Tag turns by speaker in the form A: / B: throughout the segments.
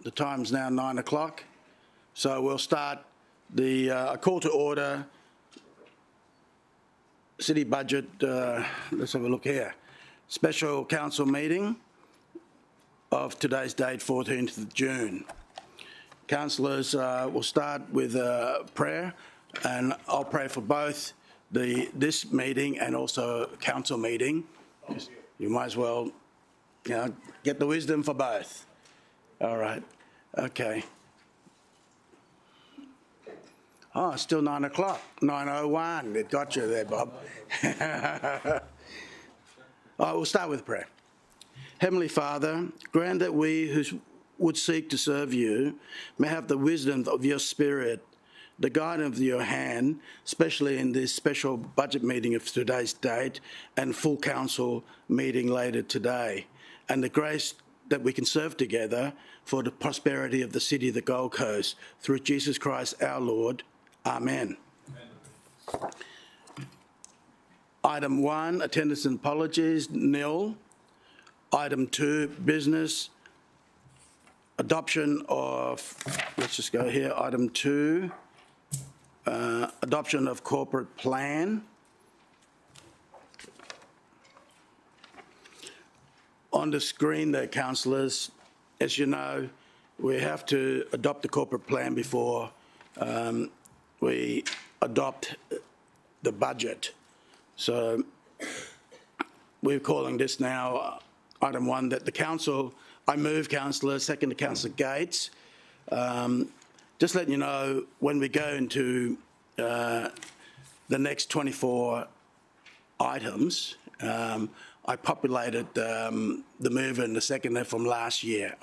A: The time's now 9 o'clock. So we'll start the call to order city budget. Let's have a look here. Special council meeting of today's date, 14th of June. Councillors, will start with a prayer, and I'll pray for both this meeting and also council meeting. You might as well, get the wisdom for both. All right. Okay. Oh, it's still 9 o'clock. 9:01. It got you there, Bob. We'll start with prayer. Heavenly Father, grant that we who would seek to serve you may have the wisdom of your Spirit, the guidance of your hand, especially in this special budget meeting of today's date and full council meeting later today, and the grace that we can serve together for the prosperity of the city of the Gold Coast, through Jesus Christ our Lord. Amen. Amen. Item 1, attendance and apologies, nil. Item 2, business, adoption of, let's just go here, item 2, adoption of corporate plan. On the screen there, councillors, as you know, we have to adopt the corporate plan before we adopt the budget. So we're calling this now item 1, that the council, I move, councillor, second to councillor Gates. Just letting you know, when we go into the next 24 items, I populated the mover and the seconder from last year.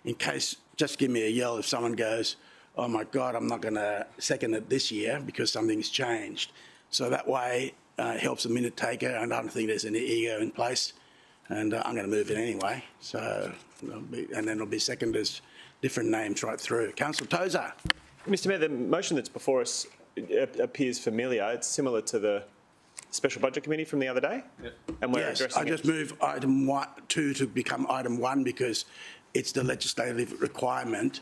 A: In case, just give me a yell if someone goes, oh my God, I'm not going to second it this year because something's changed. So that way it helps the minute taker, and I don't think there's any ego in place. And I'm going to move it anyway. So, and then it'll be seconders, different names right through. Councillor Tozer.
B: Mr Mayor, the motion that's before us appears familiar. It's similar to the Special Budget Committee from the other day. Yep. And we're addressing
A: I just move item 2 to become item 1 because it's the legislative requirement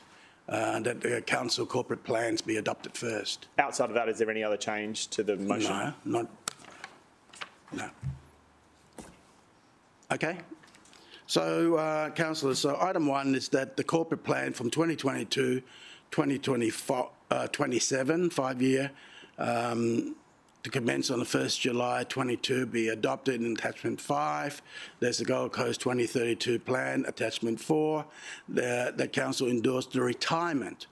A: that the council corporate plans be adopted first.
B: Outside of that, is there any other change to the motion?
A: No. Okay. So, councillors, so item 1 is that the corporate plan from 2022-2027, 5-year, to commence on the 1st July 22, be adopted in attachment 5. There's the Gold Coast 2032 plan, attachment 4. The council endorsed the retirement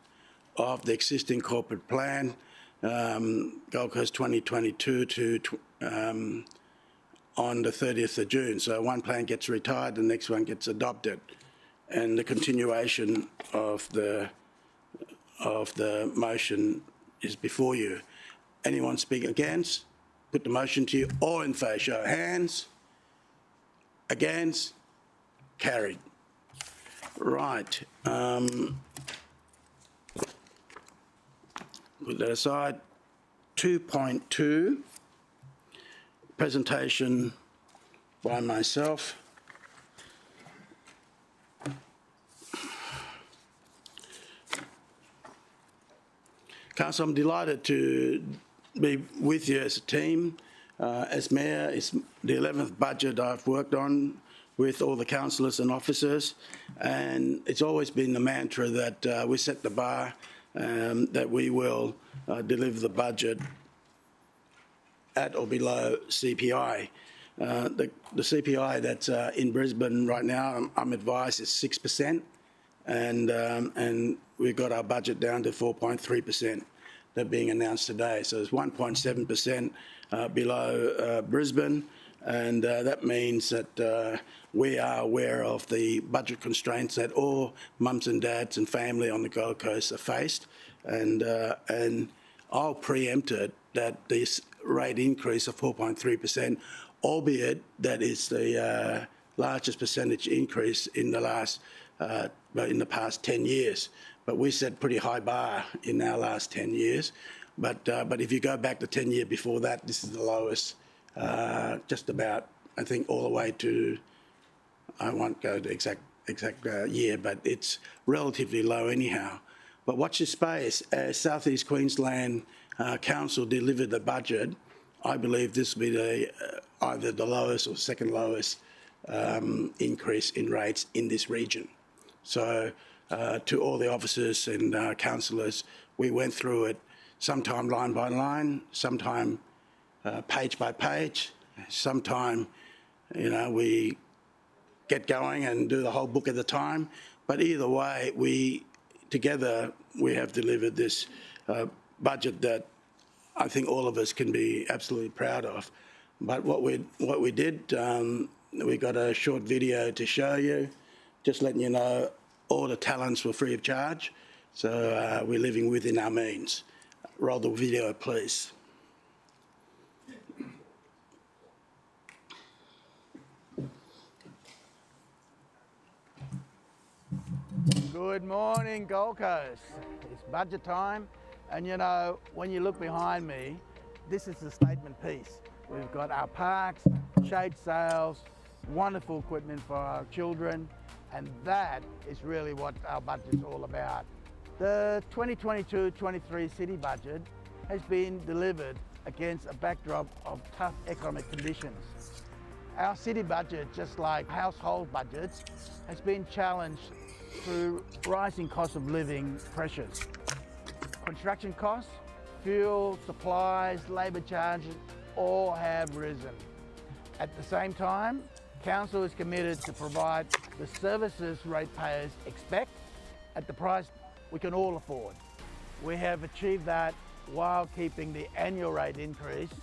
A: of the existing corporate plan, Gold Coast 2022 to on the 30th of June. So one plan gets retired, the next one gets adopted. And the continuation of the motion is before you. Anyone speak against? Put the motion to you. All in favour, show of hands. Against? Carried. Right. Put that aside. 2.2. Presentation by myself. Council, I'm delighted to be with you as a team. As Mayor, it's the 11th budget I've worked on with all the councillors and officers, and it's always been the mantra that we set the bar, that we will deliver the budget at or below CPI. The CPI that's in Brisbane right now, I'm advised, is 6%, and we've got our budget down to 4.3%. That being announced today. So it's 1.7% below Brisbane, and that means that we are aware of the budget constraints that all mums and dads and family on the Gold Coast are faced, and I'll preempt it that this rate increase of 4.3%, albeit that is the largest percentage increase in the past 10 years. But we set pretty high bar in our last 10 years. But if you go back the 10 year before that, this is the lowest, just about, I think, all the way to, I won't go to exact exact year, but it's relatively low anyhow. But watch this space. As South East Queensland Council delivered the budget, I believe this will be either the lowest or second lowest increase in rates in this region. So to all the officers and councillors, we went through it sometime line by line, sometime page by page, sometime, we get going and do the whole book at a time. But either way, we have delivered this budget that I think all of us can be absolutely proud of. But what we did, we got a short video to show you, just letting you know all the talents were free of charge. So we're living within our means. Roll the video, please.
C: Good morning, Gold Coast. It's budget time, and when you look behind me, this is the statement piece. We've got our parks, shade sails, wonderful equipment for our children, and that is really what our budget's all about. The 2022-23 city budget has been delivered against a backdrop of tough economic conditions. Our city budget, just like household budgets, has been challenged through rising cost of living pressures. Construction costs, fuel, supplies, labour charges all have risen. At the same time, Council is committed to provide the services ratepayers expect at the price we can all afford. We have achieved that while keeping the annual rate increase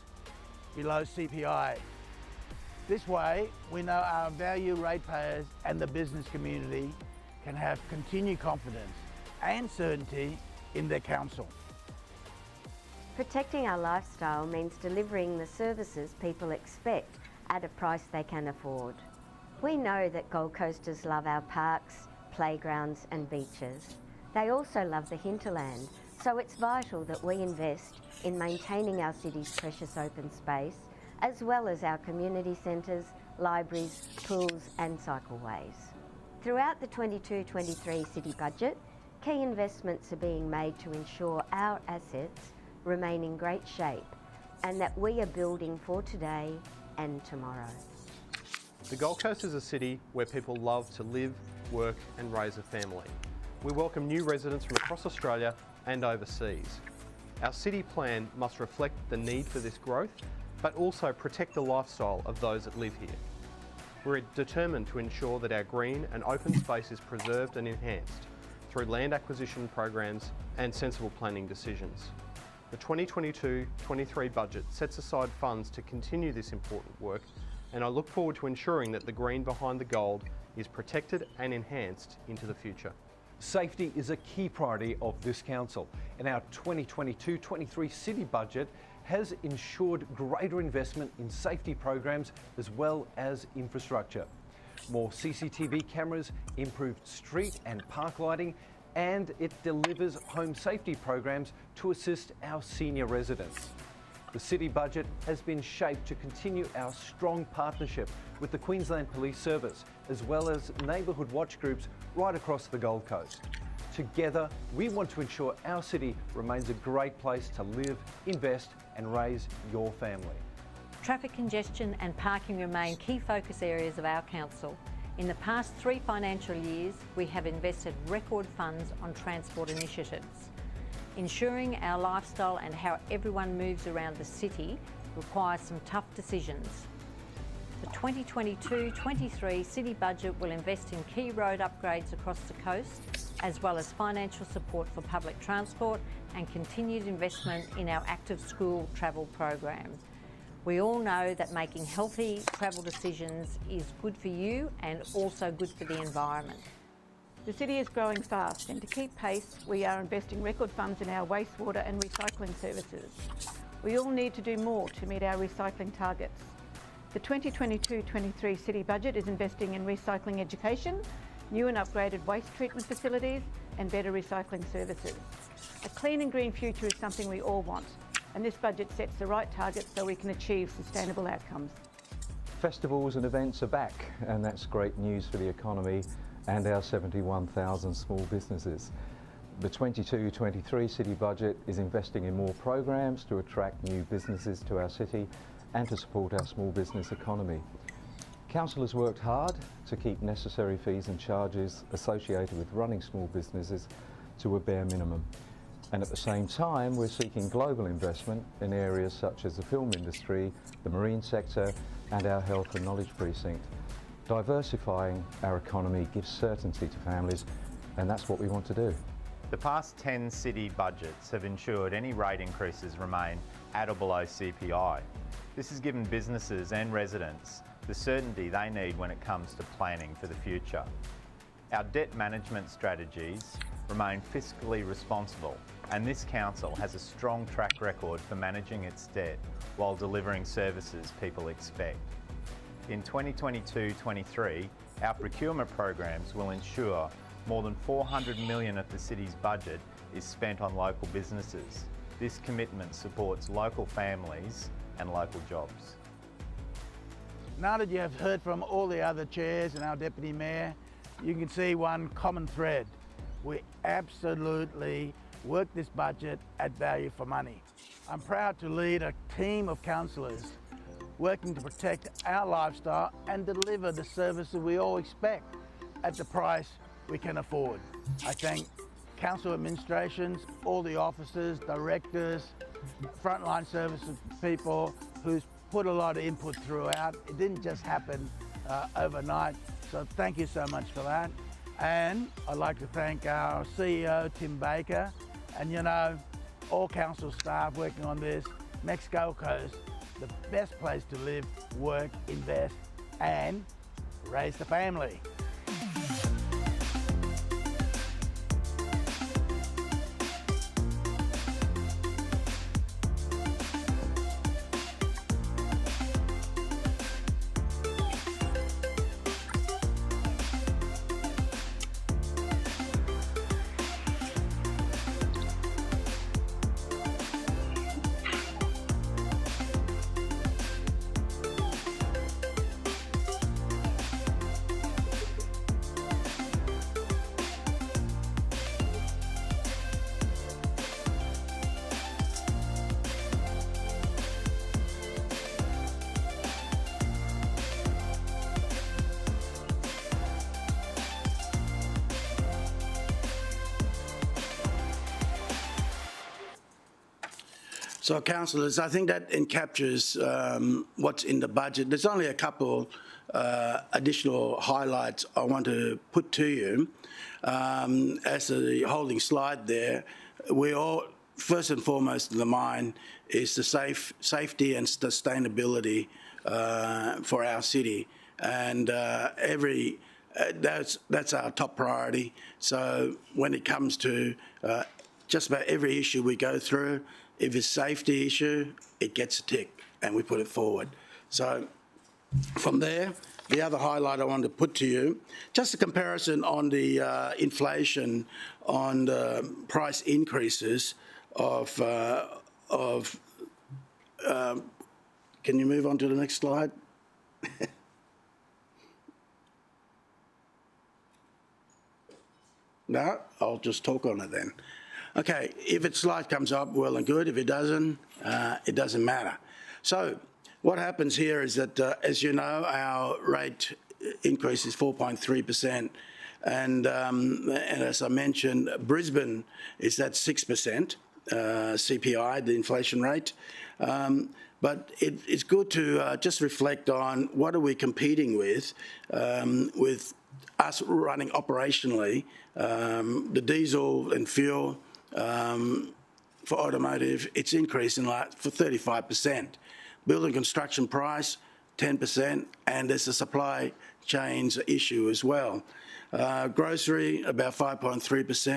C: below CPI. This way, we know our value ratepayers and the business community can have continued confidence and certainty in their council.
D: Protecting our lifestyle means delivering the services people expect at a price they can afford. We know that Gold Coasters love our parks, playgrounds and beaches. They also love the hinterland, so it's vital that we invest in maintaining our city's precious open space, as well as our community centres, libraries, pools and cycleways. Throughout the 22-23 city budget, key investments are being made to ensure our assets remain in great shape and that we are building for today and tomorrow.
E: The Gold Coast is a city where people love to live, work and raise a family. We welcome new residents from across Australia and overseas. Our city plan must reflect the need for this growth, but also protect the lifestyle of those that live here. We're determined to ensure that our green and open space is preserved and enhanced through land acquisition programs and sensible planning decisions. The 2022-23 budget sets aside funds to continue this important work, and I look forward to ensuring that the green behind the gold is protected and enhanced into the future.
F: Safety is a key priority of this council, and our 2022-23 city budget has ensured greater investment in safety programs as well as infrastructure. More CCTV cameras, improved street and park lighting, and it delivers home safety programs to assist our senior residents. The city budget has been shaped to continue our strong partnership with the Queensland Police Service, as well as neighbourhood watch groups right across the Gold Coast. Together, we want to ensure our city remains a great place to live, invest and raise your family.
G: Traffic congestion and parking remain key focus areas of our council. In the past 3 financial years, we have invested record funds on transport initiatives. Ensuring our lifestyle and how everyone moves around the city requires some tough decisions. The 2022-23 city budget will invest in key road upgrades across the coast, as well as financial support for public transport and continued investment in our active school travel program. We all know that making healthy travel decisions is good for you and also good for the environment.
H: The city is growing fast, and to keep pace, we are investing record funds in our wastewater and recycling services. We all need to do more to meet our recycling targets. The 2022-23 city budget is investing in recycling education, new and upgraded waste treatment facilities, and better recycling services. A clean and green future is something we all want, and this budget sets the right targets so we can achieve sustainable outcomes.
I: Festivals and events are back, and that's great news for the economy
F: and our 71,000 small businesses. The 22-23 city budget is investing in more programs to attract new businesses to our city and to support our small business economy. Council has worked hard to keep necessary fees and charges associated with running small businesses to a bare minimum. And at the same time, we're seeking global investment in areas such as the film industry, the marine sector, and our health and knowledge precinct. Diversifying our economy gives certainty to families, and that's what we want to do.
I: The past 10 city budgets have ensured any rate increases remain at or below CPI. This has given businesses and residents the certainty they need when it comes to planning for the future. Our debt management strategies remain fiscally responsible, and this council has a strong track record for managing its debt while delivering services people expect. In 2022-23, our procurement programs will ensure more than $400 million of the city's budget is spent on local businesses. This commitment supports local families and local jobs.
C: Now that you have heard from all the other chairs and our Deputy Mayor, you can see one common thread. We absolutely work this budget at value for money. I'm proud to lead a team of councillors working to protect our lifestyle and deliver the services we all expect at the price we can afford. I thank council administrations, all the officers, directors, frontline services people who's put a lot of input throughout. It didn't just happen overnight, so thank you so much for that. And I'd like to thank our CEO, Tim Baker, and you know, all council staff working on this. Makes Gold Coast the best place to live, work, invest, and raise the family. So, councillors, I think that encaptures what's in the budget. There's only a couple additional highlights I want to put to you. As the holding slide there, we all, first and foremost in the mind is the safety and sustainability for our city. And that's our top priority. So when it comes to just about every issue we go through, if it's a safety issue, it gets a tick and we put it forward. So from there, the other highlight I wanted to put to you, just a comparison on the inflation on the price increases of can you move on to the next slide? No, I'll just talk on it then. Okay, if its slide comes up, well and good. If it doesn't matter. So what happens here is that, as you know, our rate increase is 4.3%. And as I mentioned, Brisbane is at 6% CPI, the inflation rate. But it's good to just reflect on what are we competing with us running operationally, the diesel and fuel, for automotive, it's increasing for 35%. Building construction price, 10%, and there's a supply chains issue as well. Grocery, about 5.3%,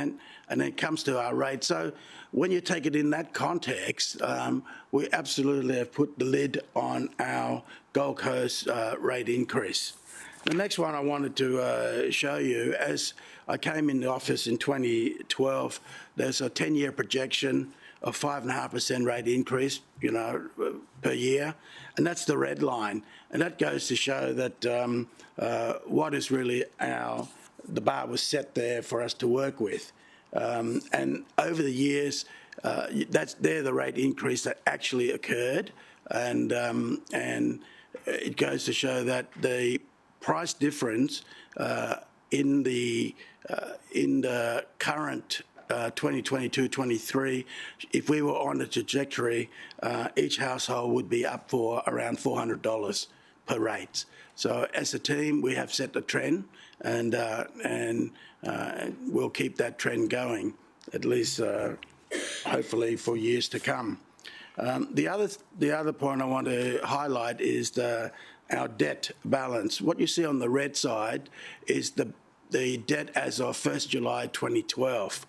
C: and then it comes to our rate. So when you take it in that context, we absolutely have put the lid on our Gold Coast rate increase. The next one I wanted to show you, as I came in the office in 2012, there's a 10-year projection of 5.5% rate increase, you know, per year, and that's the red line. And that goes to show that what is really
A: the bar was set there for us to work with. And over the years, they're the rate increase that actually occurred, and it goes to show that the price difference in the current 2022-23, if we were on a trajectory, each household would be up for around $400 per rate. So as a team, we have set the trend, and we'll keep that trend going, at least hopefully for years to come. The other point I want to highlight is our debt balance. What you see on the red side is the debt as of 1st July 2012.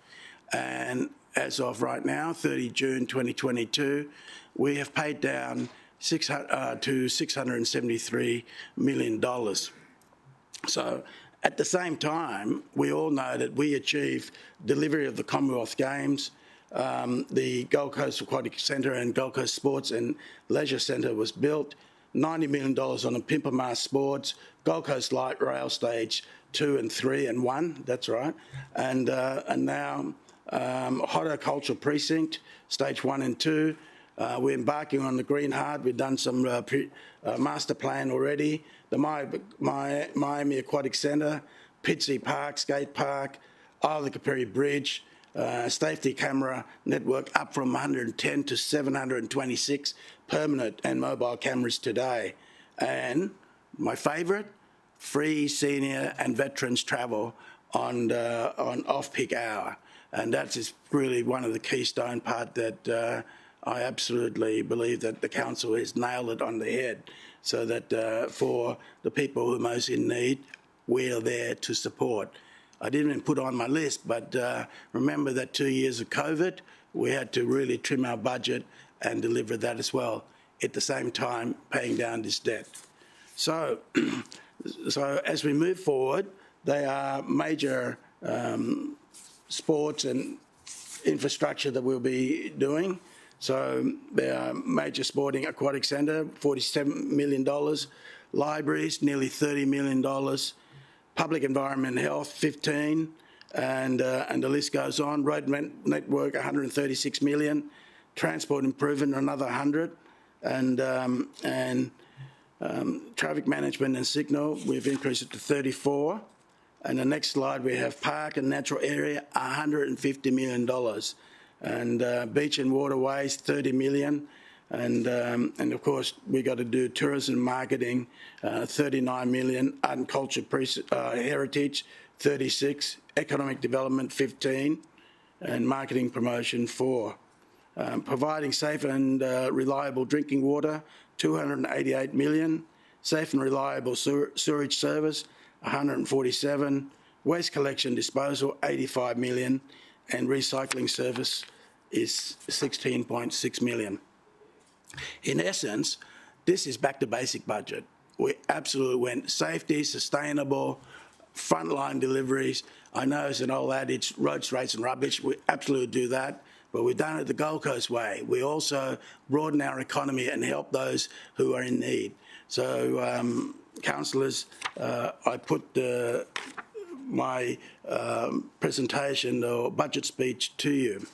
A: And as of right now, 30 June 2022, we have paid down to $673 million. So at the same time, we all know that we achieved delivery of the Commonwealth Games. The Gold Coast Aquatic Centre and Gold Coast Sports and Leisure Centre was built. $90 million on the Pimpamar Sports, Gold Coast Light Rail Stage 2 and 3 and 1, that's right. And now Horticultural Precinct, Stage 1 and 2. We're embarking on the Green Heart. We've done some master plan already. The Miami Aquatic Centre, Pitsea Park, Skate Park, Isle of Capri Bridge, safety camera network up from 110 to 726 permanent and mobile cameras today. And my favourite, free senior and veterans travel on off-peak hour. And that is really one of the keystone part that I absolutely believe that the council has nailed it on the head, so that for the people who are most in need, we are there to support. I didn't even put on my list, but remember that 2 years of COVID, we had to really trim our budget and deliver that as well, at the same time paying down this debt. So, so as we move forward, there are major sports and infrastructure that we'll be doing. So there are major sporting aquatic centre, $47 million, libraries, nearly $30 million, public environment and health, 15, and the list goes on. Road network, 136 million, transport improvement, another 100, and traffic management and signal, we've increased it to 34. And the next slide, we have park and natural area, $150 million. And beach and waterways, 30 million. And of course, we got to do tourism marketing, 39 million. Art and culture heritage, 36. Economic development, 15. And marketing promotion, 4. Providing safe and reliable drinking water, 288 million. Safe and reliable sewerage service, 147. Waste collection disposal, 85 million. And recycling service is 16.6 million. In essence, this is back to basic budget. We absolutely went safety, sustainable, frontline deliveries. I know it's an old adage, roads, rates and rubbish. We absolutely do that, but we've done it the Gold Coast way. We also broaden our economy and help those who are in need. So, councillors, I put my presentation or budget speech to you.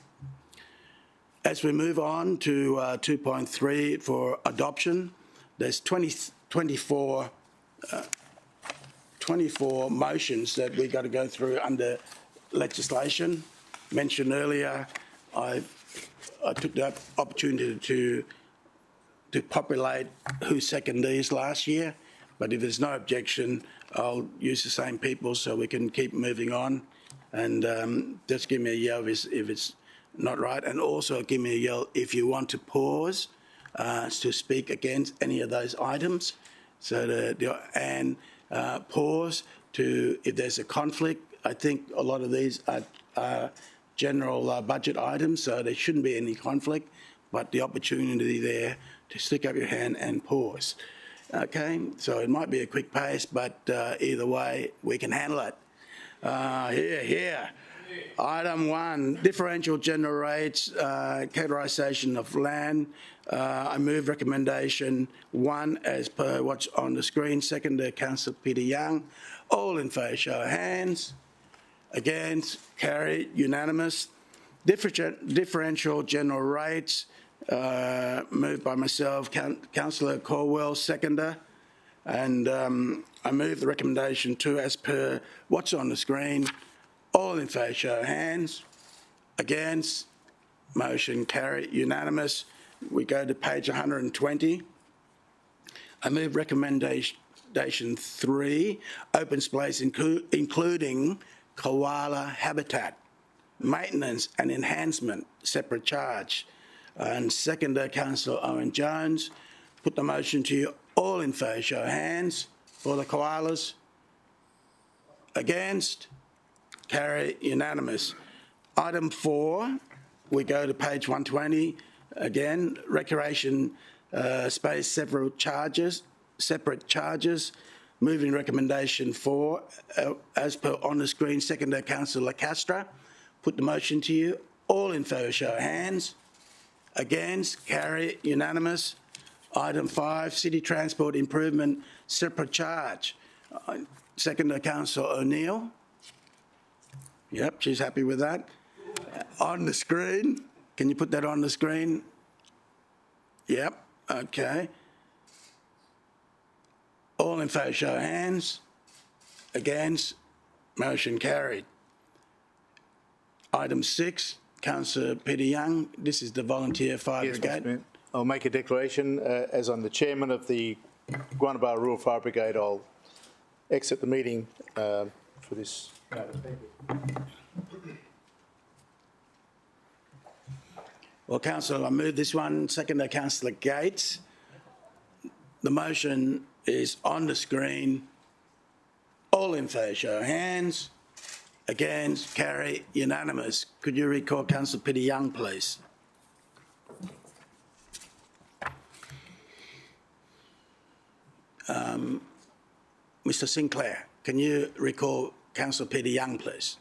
A: As we move on to 2.3 for adoption, there's 24 motions that we've got to go through under legislation. Mentioned earlier, I took the opportunity to populate who seconded these last year, but if there's no objection, I'll use the same people so we can keep moving on. And just give me a yell if it's not right, and also give me a yell if you want to pause to speak against any of those items. So pause to if there's a conflict. I think a lot of these are general budget items, so there shouldn't be any conflict, but the opportunity there to stick up your hand and pause. Okay, so it might be a quick pace, but either way, we can handle it. Here. Item 1, differential general rates, categorisation of land. I move recommendation 1 as per what's on the screen. Second, Councillor Peter Young. All in favour, show of hands. Against, carried, unanimous. Differential general rates, moved by myself, Councillor Caldwell, seconder. And I move the recommendation 2 as per what's on the screen. All in favour, show of hands. Against, motion carried, unanimous. We go to page 120. I move recommendation 3, open space including koala habitat, maintenance and enhancement, separate charge. And seconder, Councillor Owen Jones. Put the motion to you. All in favour, show of hands. For the koalas. Against? Carry, unanimous. Item 4, we go to page 120. Again, recreation space, separate charges. Moving recommendation 4, as per on the screen, seconder, Councillor Castro. Put the motion to you. All in favour, show of hands. Against, carry, unanimous. Item 5, city transport improvement, separate charge. Seconder, Councillor O'Neill. Yep, she's happy with that. On the screen, can you put that on the screen? Yep, okay. All in favour, show of hands. Against, motion carried. Item 6, Councillor Peter Young. This is the volunteer fire brigade.
J: I'll make a declaration. As I'm the chairman of the Guanabara Rural Fire Brigade, I'll exit the meeting for this matter. Thank you.
A: Well, Councillor, I move this one. Seconder, Councillor Gates. The motion is on the screen. All in favour, show of hands. Against, carry, unanimous. Could you recall Councillor Peter Young, please? Mr Sinclair, can you recall Councillor Peter Young, please?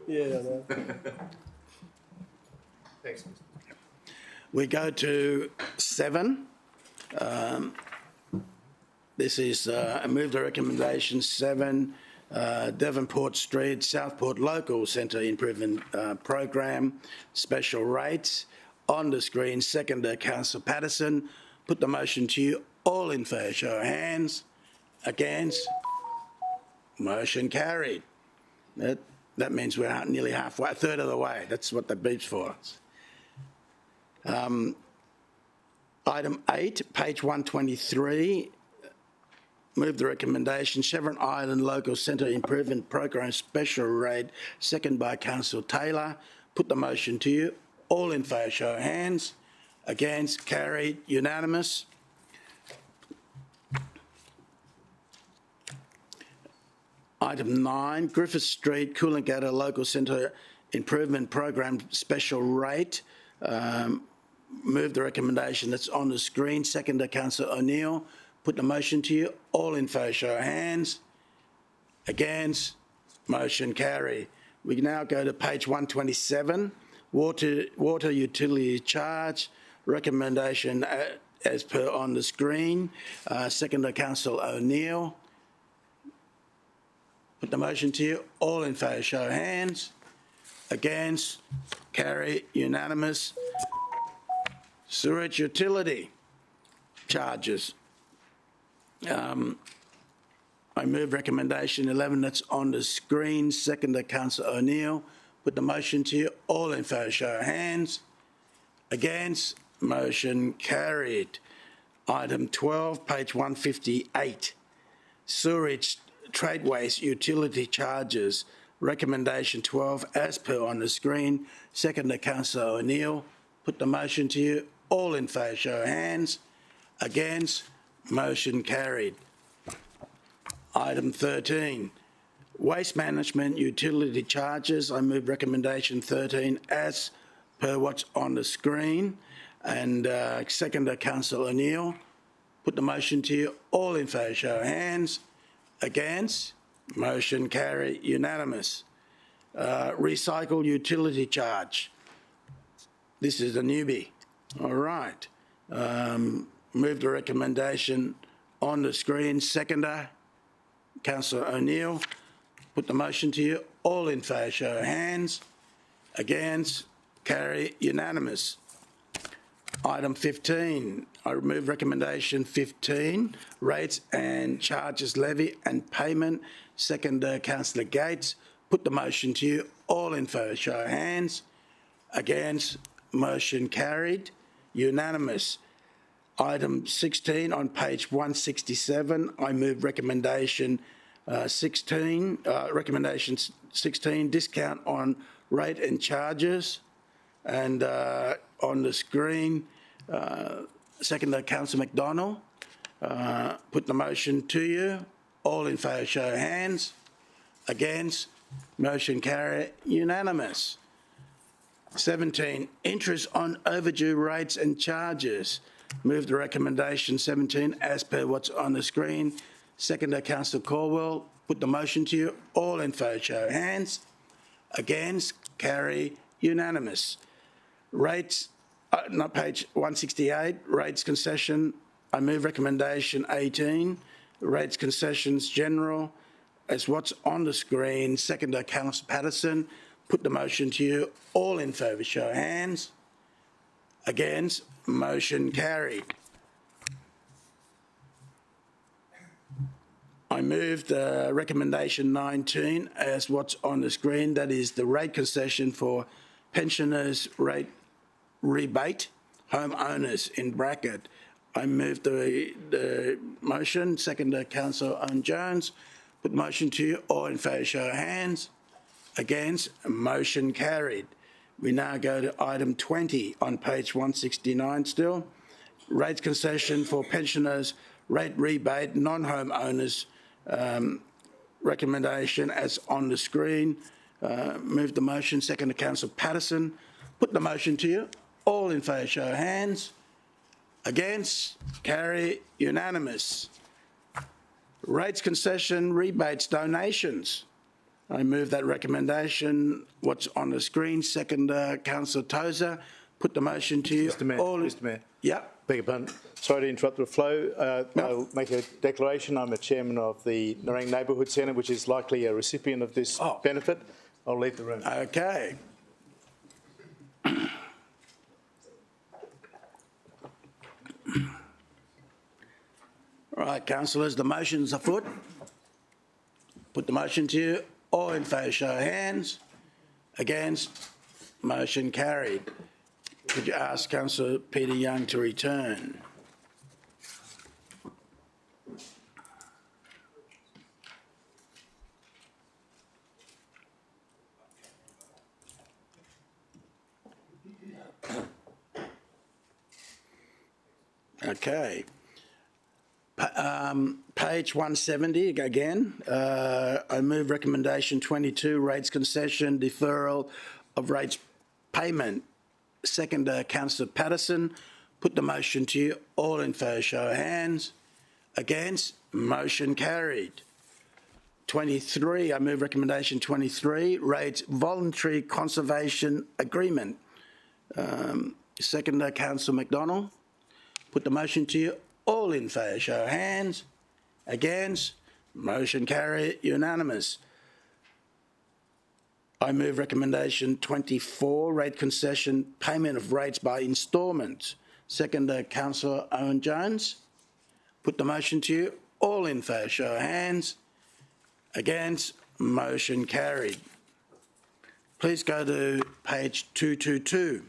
J: Yeah,
B: Thanks.
A: We go to 7. This is I move the recommendation 7, Devonport Street, Southport Local Centre Improvement Program, special rates. On the screen, seconder, Councillor Patterson. Put the motion to you. All in favour, show of hands. Against? Motion carried. That means we're nearly halfway, a third of the way. That's what the beep's for. Item 8, page 123. Move the recommendation, Chevron Island Local Centre Improvement Program special rate, second by Councillor Taylor. Put the motion to you. All in favour, show of hands. Against, carried, unanimous. Item 9, Griffith Street, Coolangatta Local Centre Improvement Program special rate. Move the recommendation that's on the screen. Seconder, Councillor O'Neill. Put the motion to you. All in favour, show of hands. Against, motion carry. We now go to page 127, water utility charge. Recommendation as per on the screen. Seconder, Councillor O'Neill. Put the motion to you. All in favour, show of hands. Against, carry, unanimous. Sewage utility charges. I move recommendation 11 that's on the screen. Seconder, Councillor O'Neill. Put the motion to you. All in favour, show of hands. Against, motion carried. Item 12, page 158. Sewerage trade waste utility charges. Recommendation 12 as per on the screen. Seconder, Councillor O'Neill. Put the motion to you. All in favour, show of hands. Against, motion carried. Item 13, waste management utility charges. I move recommendation 13 as per what's on the screen. And seconder, Councillor O'Neill. Put the motion to you. All in favour, show of hands. Against, motion carried, unanimous. Recycle utility charge. This is a newbie. All right. Move the recommendation on the screen. Seconder, Councillor O'Neill. Put the motion to you. All in favour, show of hands. Against, carry, unanimous. Item 15, I remove recommendation 15, rates and charges levy and payment. Seconder, Councillor Gates. Put the motion to you. All in favour, show of hands. Against, motion carried. Unanimous. Item 16 on page 167, I move recommendation 16, discount on rate and charges. And on the screen, seconder, Councillor McDonald. Put the motion to you. All in favour, show of hands. Against, motion carried, unanimous. 17, interest on overdue rates and charges. Move the recommendation 17 as per what's on the screen. Seconder, Councillor Caldwell. Put the motion to you. All in favour, show of hands. Against, carry, unanimous. Rates, page 168, rates concession. I move recommendation 18, rates concessions general, as what's on the screen. Seconder, Councillor Patterson. Put the motion to you. All in favour, show of hands. Against, motion carried. I moved recommendation 19 as what's on the screen. That is the rate concession for pensioners rate rebate, homeowners in bracket. I moved the motion. Seconder, Councillor Owen Jones. Put the motion to you. All in favour, show of hands. Against, motion carried. We now go to item 20 on page 169 still. Rates concession for pensioners, rate rebate, non-home owners, recommendation as on the screen. Move the motion. Second, Councillor Patterson. Put the motion to you. All in favour, show of hands. Against, carry, unanimous. Rates concession, rebates, donations. I move that recommendation. What's on the screen? Second, Councillor Tozer. Put the motion to you.
J: Mr Mayor. Mr Mayor.
A: Yeah.
J: Beg your pardon. Sorry to interrupt the flow. I'll make a declaration. I'm a chairman of the Nerang Neighbourhood Centre, which is likely a recipient of this benefit. I'll leave the room.
A: Okay. All right, councillors, the motion's afoot. Put the motion to you. All in favour, show of hands. Against, motion carried. Could you ask Councillor Peter Young to return? Okay. Page 170 again. I move recommendation 22, rates concession, deferral of rates payment. Seconder, Councillor Patterson. Put the motion to you. All in favour, show of hands. Against, motion carried. 23, I move recommendation 23, rates voluntary conservation agreement. Seconder, Councillor McDonald. Put the motion to you. All in favour, show of hands. Against, motion carried, unanimous. I move recommendation 24, rate concession, payment of rates by instalment. Seconder, Councillor Owen Jones. Put the motion to you. All in favour, show of hands. Against, motion carried. Please go to page 222.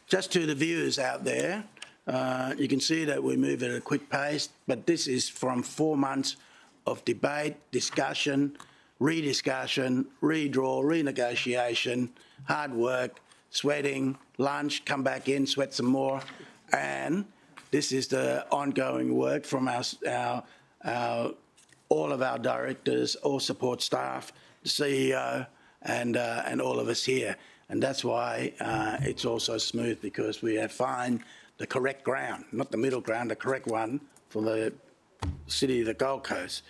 A: Just to the viewers out there, you can see that we move at a quick pace, but this is from 4 months of debate, discussion, rediscussion, redraw, renegotiation, hard work, sweating, lunch, come back in, sweat some more, and this is the ongoing work from all of our directors, all support staff, the CEO, and all of us here. And that's why it's also smooth, because we have found the correct ground, not the middle ground, the correct one for the City of the Gold Coast.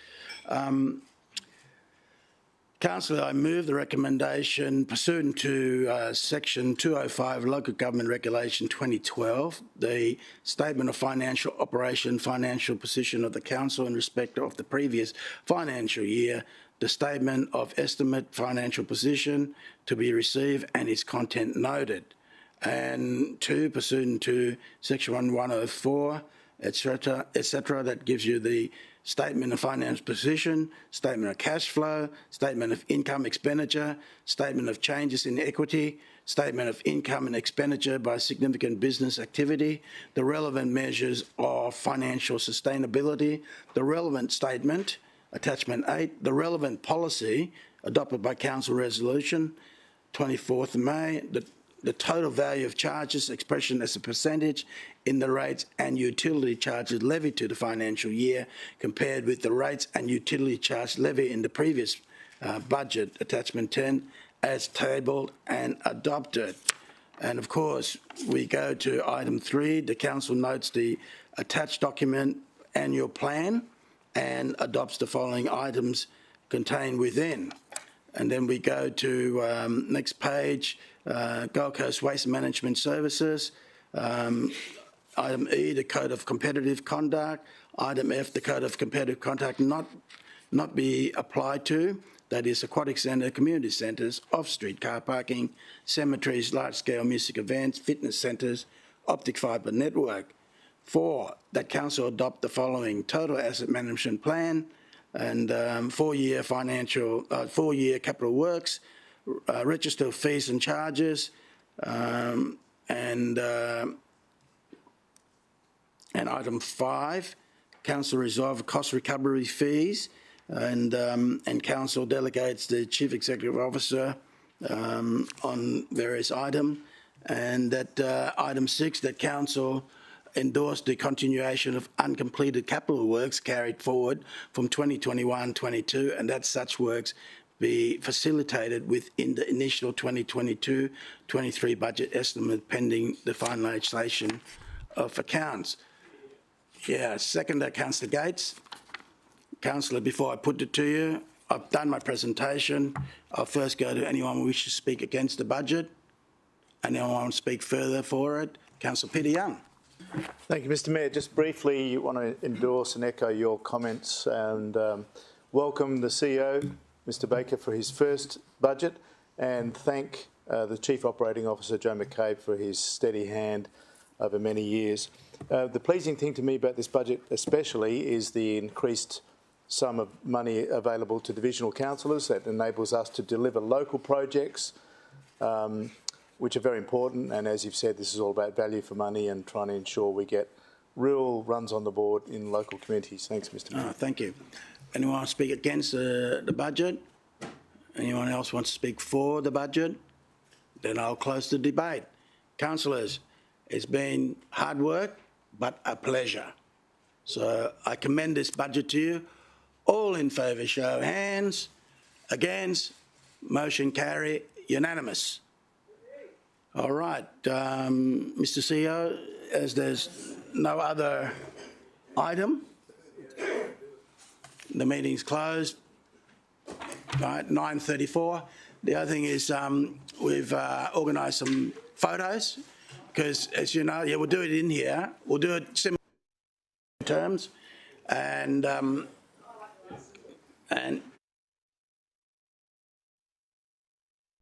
A: Councillor, I move the recommendation pursuant to Section 205 Local Government Regulation 2012, the Statement of Financial Operation, Financial Position of the Council in respect of the previous financial year, the Statement of Estimate Financial Position to be received and its content noted. And 2, pursuant to Section 104, etc., that gives you the Statement of Finance Position, Statement of Cash Flow, Statement of Income Expenditure, Statement of Changes in Equity, Statement of Income and Expenditure by Significant Business Activity, the relevant measures of financial sustainability, the relevant statement, Attachment 8, the relevant policy adopted by Council Resolution 24th of May, the total value of charges expression as a percentage in the rates and utility charges levied to the financial year compared with the rates and utility charge levied in the previous budget, Attachment 10, as tabled and adopted. And of course, we go to item 3. The Council notes the attached document annual plan and adopts the following items contained within. And then we go to next page, Gold Coast Waste Management Services. Item E, the Code of Competitive Conduct. Item F, the Code of Competitive Conduct not be applied to. That is aquatic centre, community centres, off-street car parking, cemeteries, large-scale music events, fitness centres, optic fibre network. 4, that Council adopt the following total asset management plan and 4-year capital works, register of fees and charges, and item 5, Council resolve cost recovery fees, and Council delegates the Chief Executive Officer on various items, and that item 6, that Council endorsed the continuation of uncompleted capital works carried forward from 2021-22, and that such works be facilitated within the initial 2022-23 budget estimate pending the finalisation of accounts. Yeah, second that, Councillor Gates. Councillor, before I put it to you, I've done my presentation. I'll first go to anyone who wishes to speak against the budget. Anyone want to speak further for it? Councillor Peter Young.
J: Thank you, Mr Mayor. Just briefly, want to endorse and echo your comments and welcome the CEO, Mr Baker, for his first budget, and thank the Chief Operating Officer, Joe McCabe, for his steady hand over many years. The pleasing thing to me about this budget especially is the increased sum of money available to divisional councillors that enables us to deliver local projects, which are very important. And as you've said, this is all about value for money and trying to ensure we get real runs on the board in local communities. Thanks, Mr Mayor.
A: Thank you. Anyone want to speak against the budget? Anyone else wants to speak for the budget? Then I'll close the debate. Councillors, it's been hard work, but a pleasure. So I commend this budget to you. All in favour, show of hands. Against, motion carry, unanimous. All right, Mr CEO, as there's no other item, the meeting's closed. Right, 9:34. The other thing is we've organised some photos because, as you know, yeah, we'll do it in here. We'll do it similar terms, and